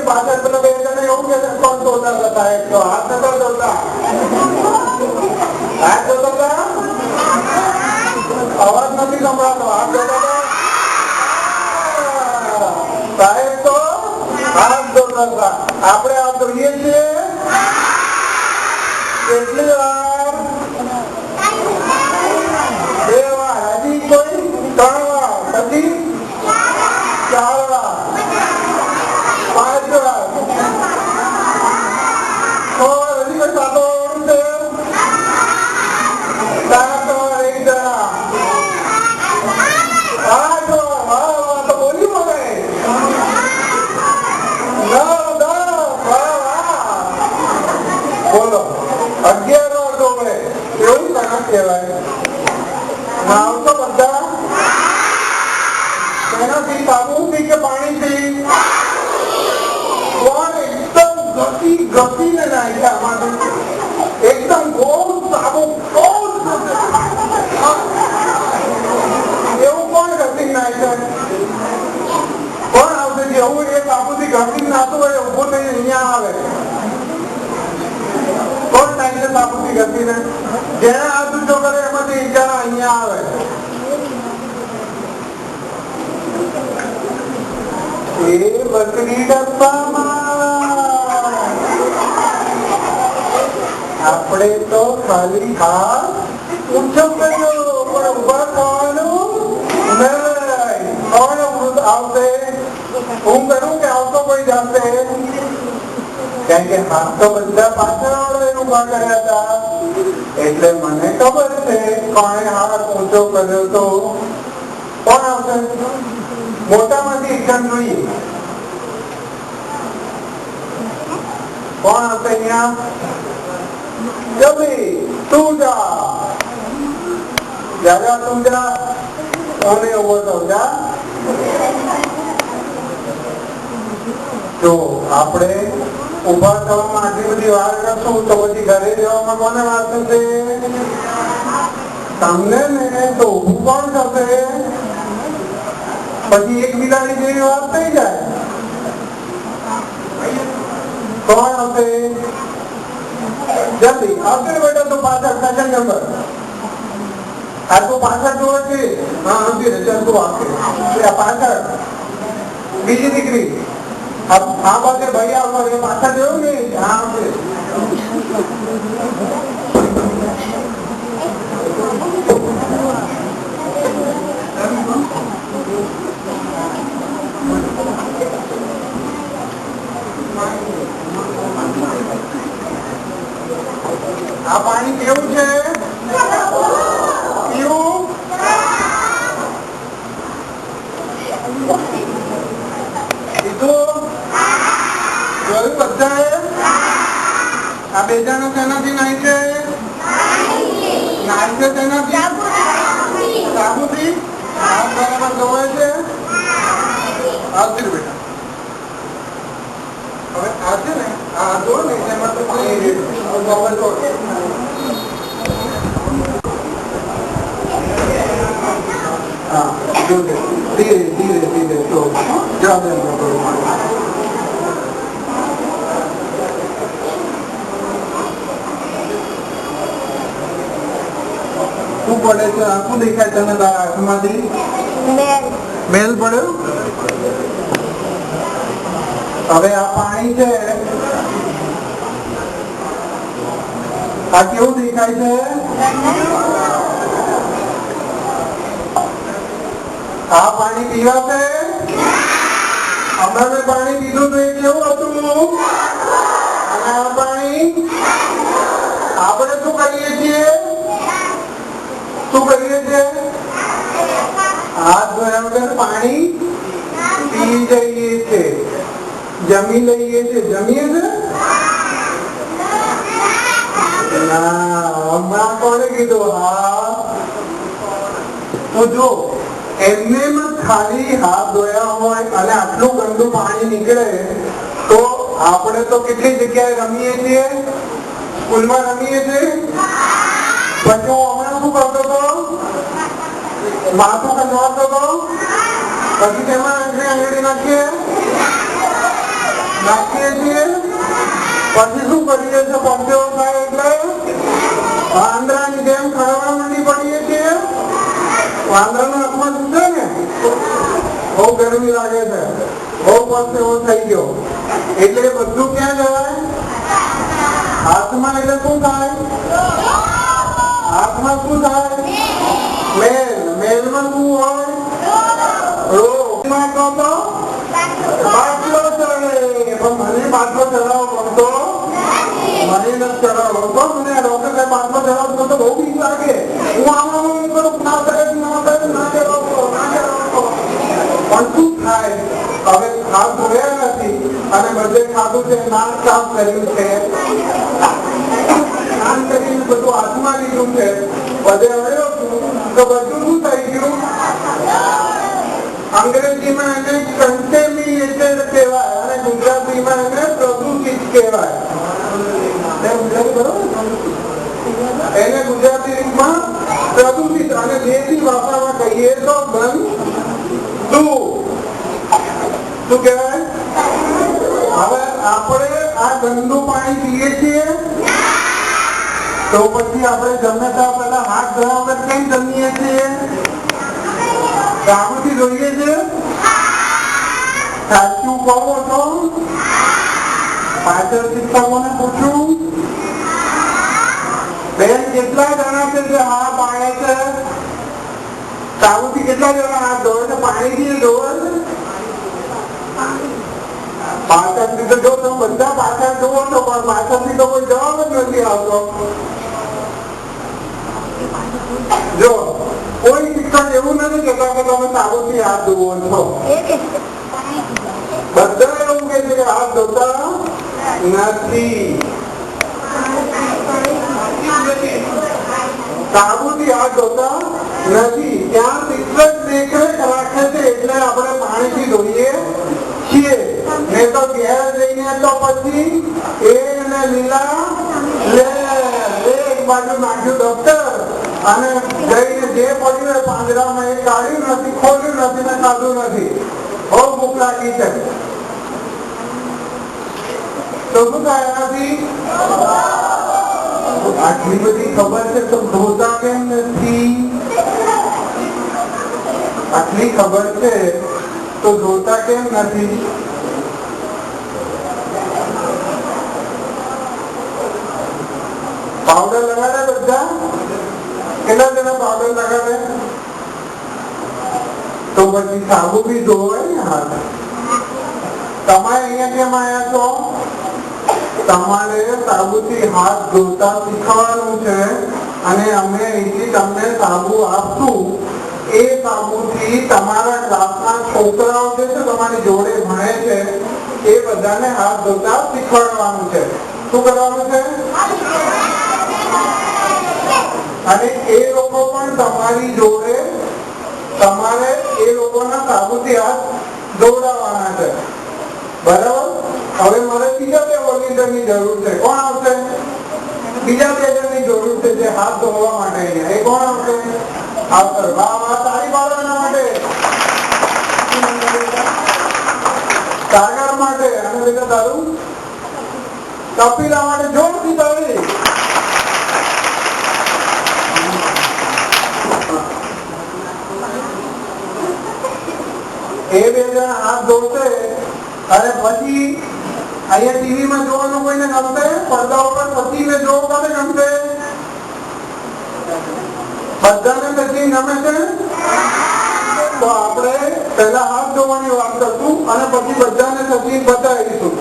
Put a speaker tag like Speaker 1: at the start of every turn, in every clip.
Speaker 1: પાછળ પેલા બે જણા એવું કે કોણ જોતા હતા? એક તો હાથ નતા જોતા, હાથ જોતા હતા, અવાજ નથી સંભળાતો, હાથ જોતા હતા. સાહેબ તો હાથ જોતા હતા. આપણે આ જોઈએ છીએ કેટલી વાર? 2 વાર, હજી કોઈ 3 વાર, પછી 4 વાર, 5 વાર, 6 વાર, હજી કોઈ 7 વાર છે, 7 વાર એક જણા, 8 વાર, તો બોલી મળે 9, 10, બોલો 11 વાર જોવે. એવું ના કહેવાય. નાવ તો બધા તેનાથી સાબુથી કે પાણીથી પણ એકદમ ઘસીને નાખ્યા આમાંથી, એકદમ ગોળ સાબુ, એવું કોણ ઘસી નાખે? કોણ આવશે? જેવું એ સાબુથી ઘસી નાખતું હોય ઉભો થઈને અહીંયા આવે. કોણ નાખે સાબુથી ઘસીને? જેને હાથ ઊંચો કરે એમાંથી ઈજારા અહીંયા આવે. એ બકરી ડબ્બામાં આપણે તો ખાલી હાથ ઊંચો કર્યો, પણ ઉભા થવાનું નહીં. કોણ આવશે? હું કરું કે આવતો કોઈ જશે? કારણ કે હાથ તો બધા પાછળ ઉભા કર્યા હતા, એટલે મને ખબર છે કોણે હાથ ઊંચો કર્યો તો. કોણ આવશે? મોટામાંથી એક જણ જોઈએ. કોણ આવશે અહીંયા? જલ્દી તું જા, જા તું જા, અને ઉભો થો જા. જો આપણે ઉભા થવામાં આટલી બધી વાર કરશું તો પછી ઘરે જવામાં કોને વાર થશે? તમને ને તો ઊભું કોણ થશે? પછી એક બિલાડી જેવી વાત થઈ જાય. કોણ હશે? જલ્દી આગળ બેઠો તો પાછળ સેકન્ડ નંબર. આ તો પાછળ જોવે છે. હા સમજી રહે છે. તું આપે પાછળ બીજી દીકરી આ બાજુ ભાઈ આવતો એ પાછળ જોયું ને? હા આ પાણી કેવું છે? પીવું? કીધું? જોયું બધાએ? આ બે જણા તેનાથી નાય છે? નાય છે તેનાથી? સાબુથી? હાથ બરાબર ધોવાય છે? હાથથી બેટા. હવે આ છે ને, આ ધો ને એમાં તો હા ધીરે ધીરે ધીરે તો જવાબ શું પડે છે? આખું દેખાય તને તારા આંખમાંથી? મેલ પડ્યો. હવે આ પાણી છે, આ કેવું દેખાય છે? આ પાણી પીવાશે? હમણાં મેં પાણી પીધું તો એ કેવું હતું? અને આ પાણી આપણે શું કરીએ છીએ? શું કરીએ છીએ? હાથ ધોયા વગર પાણી પી જઈએ છીએ, જમી લઈએ છીએ. જમીએ છે? હમણાં કોને કીધું? હા તો જો એમને ખાલી હાથ ધોયા હોય અને આટલું ગંદુ પાણી નીકળે તો આપણે તો કેટલી જગ્યાએ રમીએ છીએ? સ્કૂલમાં રમીએ છીએ. પછી હું હમણાં શું કરતો હતો? માથું કંદવાતો હતો. પછી તેમાં આંગળી નાખીએ, નાખીએ છીએ. પછી શું કરીએ છીએ? પંચો થાય એટલે વાંદરાની જેમ ખરવા માંડી પડીએ છીએ. વાંદરાના હાથમાં શું છે ને, બહુ ગરમી લાગે છે, બહુ પરસેવો થઈ ગયો, એટલે બધું ક્યાં જવાય? હાથમાં. એટલે શું થાય? હાથમાં શું થાય? મેલ. મેલમાં શું હોય? રોગમાં કહો તો બાટલો ચડે. પણ મને બાટલો ચડાવવો પડતો, મને નથી ચડાવવો તો. મને ડોક્ટરે બાટલો ચડાવતો તો બહુ બીક લાગે. હું આમાં કરું ના કરે ના કરે ના ચડાવતો ના ચડાવતો. પણ શું થાય? હવે હાથ ધોયા નથી અને બધે ખાધું છે, નાક સાફ કર્યું છે, સ્નાન કરીને બધું હાથમાં લીધું છે, બધે આવ્યો છું તો બધું શું થઈ ગયું? અંગ્રેજીમાં એને કન્ટેમિનેટેડ કહેવાય અને ગુજરાતીમાં એને પ્રદૂષિત કહેવાય. એને ગુજરાતી રીતમાં પ્રદૂષિત અને દેશી ભાષામાં કહીએ તો ગંદુ. શું કહેવાય? હવે આપણે આ ગંદુ પાણી પીએ છીએ તો પછી આપણે જમે ત્યાં પહેલા હાથ ધોવા વગર કેમ જમીએ છીએ? સાબુથી ધોઈએ છીએ. સાચું કહો તો પાછળ શિક્ષકોને પૂછું, બેન કેટલા જણા છે જે હાથ પાડે છે? સાબુથી કેટલા જણા હાથ ધોવે છે? પાણીથી ધોવે છે? પાછળથી તો જો તમે બધા પાછળ જુઓ છો પણ પાછળથી તો કોઈ જવાબ જ નથી આવતો. જો કોઈ શિક્ષક એવું નથી કહેતા કે તમે સાબુથી હાથ ધોવો છો. બધા એવું કહે છે કે હાથ ધોતા નથી. સાબુથી હાથ ધોતા નથી. ત્યાં શિક્ષક દેખરેખ રાખે છે એટલે આપણે પાણીથી ધોઈએ છીએ. નહીં તો ઘેર જઈને તો પછી એને લીલા એક બાજુ નાખ્યું ડોક્ટર અને જઈને જે પડ્યું એ પાંજરામાં એ કાઢ્યું નથી, ખોલ્યું નથી ને ખાધું નથી. બહુ ભૂખ લાગી છે તો શું થાય એનાથી? આટલી બધી ખબર છે તો ધોતા કેમ નથી? આટલી ખબર છે તો ધોતા કેમ નથી? પાવડર લગાડે બધા? કેટલા જણા પાવડર લગાડે? તો પછી સાબુ બી ધોવાય ને હાથ. તમારે અહીંયા કેમ આવ્યા છો? તમારે સાબુથી હાથ ધોતા શીખવાનું છે અને અમે અહીંથી તમને સાબુ આપશું. એ સાબુથી તમારા ક્લાસના છોકરાઓ જે છે તમારી જોડે ભણે છે એ બધાને હાથ ધોતા શીખવાડવાનું છે. શું કરવાનું છે? અને એ લોકો પણ તમારી જોડે તમારે એ લોકોના સાબુથી હાથ ધોવડાવવાના છે. બરાબર? હવે મારે બીજા બે વોલેન્ટિયરની જરૂર છે. કોણ આવશે? બીજા બે જણની જરૂર છે જે હાથ ધોવા માટે. એ કોણ આવશે? આવશે. વાહ વાહ, તાળી પાડો એના માટે. સાગર માટે અને બેટા તારું કપિલા માટે જોરથી તાળી. એ બે જણા હાથ ધોશે અને પછી અહીંયા ટીવીમાં જોવાનું કોઈને ગમશે? પડદા ઉપર પછી મેં જોવું કોને ગમશે? બધાને સચિન ગમે છે? તો આપણે પહેલા હાથ ધોવાની વાત કરશું અને પછી બધાને સચિન બતાવીશું.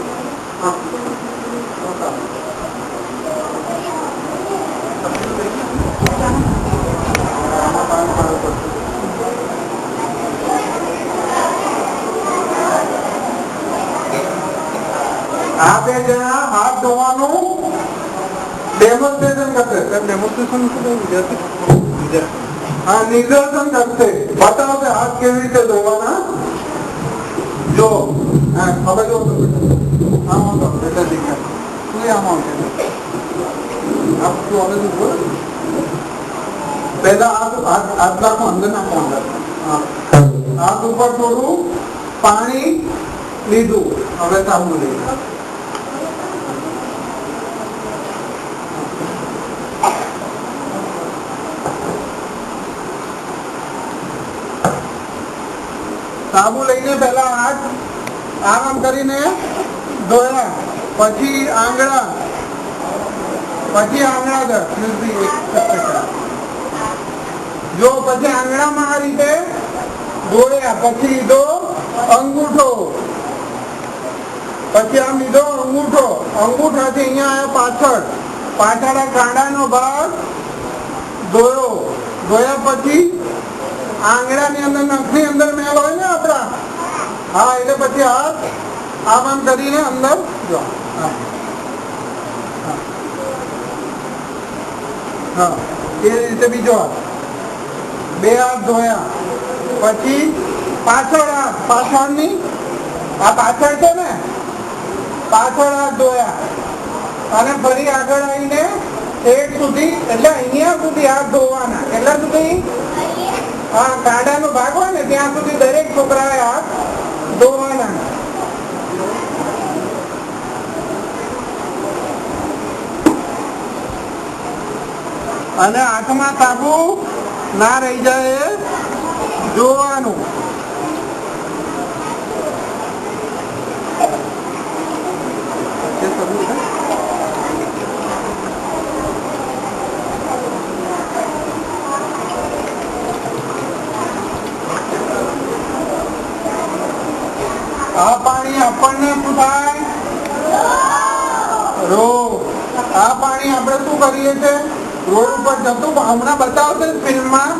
Speaker 1: આ બે જણા હાથ ધોવાનું ડેમોન્સ્ટ્રેશન કરશે. ડેમોન્સ્ટ્રેશન હા, નિદર્શન કરશે. બતાવશે હાથ કેવી રીતે ધોવાના. જો હવે જો આમાં તો બેટા દેખાય શું આમાં પહેલા હાથ નાખો અંદર નાખો. અંદર હાથ ઉપર થોડું પાણી લીધું. હવે સાબુ લઈએ. સાબુ લઈને પહેલા હાથ આરામ કરીને ધોયા, પછી આંગળા, જો પછી આંગળામાં આ રીતે ધોયા, પછી લીધો અંગૂઠો, પછી આમ લીધો અંગૂઠો, અંગૂઠાથી અહીંયા આવ્યા પાછળ આ કાંડાનો ભાગ ધોયો, ધોયા પછી આંગળાની અંદર નખની અંદર મેલ હોય ને આપણા, હા એટલે પછી હાથ આમ કરીને અંદર જો હા એ રીતે બીજો હાથ, બે હાથ ધોયા, પછી પાછળ હાથ, પાછળની આ પાછળ છે ને પાછળ હાથ ધોયા અને ફરી આગળ આવીને એક સુધી એટલે અહીંયા સુધી હાથ ધોવાના. એટલા સુધી હા કાંડાનો ભાગ હોય ને ત્યાં સુધી દરેક છોકરાએ હાથ ધોવાના. અને આંખમાં સાબુ ના રહી જાય જોવાનું. આ પાણી આપણને શું થાય? રોગ. આ પાણી આપણે શું કરીએ છીએ? રોડ ઉપર જતું, હમણાં બતાવશે ફિલ્મમાં,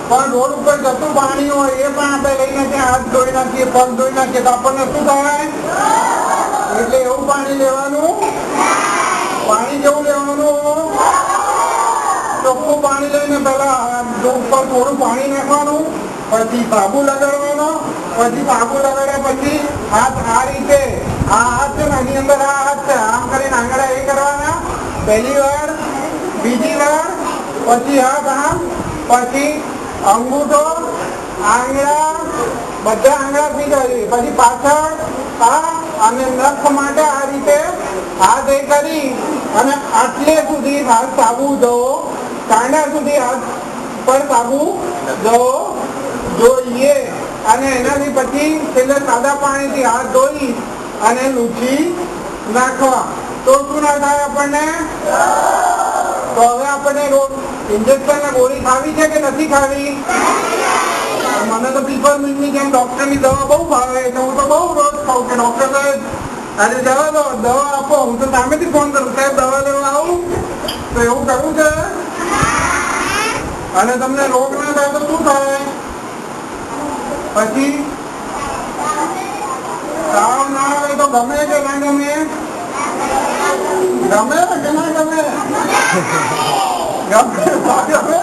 Speaker 1: પણ રોડ ઉપર જતું પાણી હોય એ પણ આપણે લઈને ત્યાં હાથ ધોઈ નાખીએ, પગ ધોઈ નાખીએ તો આપણને શું થાય? એટલે એવું પાણી લેવાનું. પાણી કેવું લેવાનું? ચોખ્ખું પાણી લઈને પેલા ઉપર થોડું પાણી નાખવાનું, પછી સાબુ લગાડવાનો, પછી સાબુ લગાડ્યા પછી હાથ આ રીતે, આ હાથ છે ને એની અંદર આ હાથ છે, આમ કરીને આંગળા એ કરવાના પહેલી વાર, બીજી વાર, પછી હાથ આમ, પછી અંગૂઠો, આંગળા, બધા આંગળા પી જાય, પછી પાછળ આ અને નખ માટે આ રીતે હાથ એ કરી અને આટલે સુધી હાથ સાબુ ધોવો, કાંડા સુધી હાથ પર સાબુ ધોવો જોઈએ. અને એનાથી પછી છેલ્લે સાદા પાણીથી હાથ ધોઈ અને લૂછી નાખવા. તો શું ના થાય આપણને? તો હવે આપણને ઇન્જેક્શન ગોળી ખાવી છે કે નથી ખાવી? મને તો પિપરમિન્ટની જેમ ડોક્ટરની દવા બહુ ભાવે એટલે હું તો બહુ રોજ ખાઉં કે ડોક્ટર સાહેબ આજે જવા દો, દવા આપો. હું તો સામેથી ફોન કરું, સાહેબ દવા લેવા આવું? તો એવું કરવું છે. અને તમને રોગ ના થાય તો શું થાય? પછી તાવ ના આવે તો ગમે કે ના ગમે? ગમે કે ના ગમે? ગમે.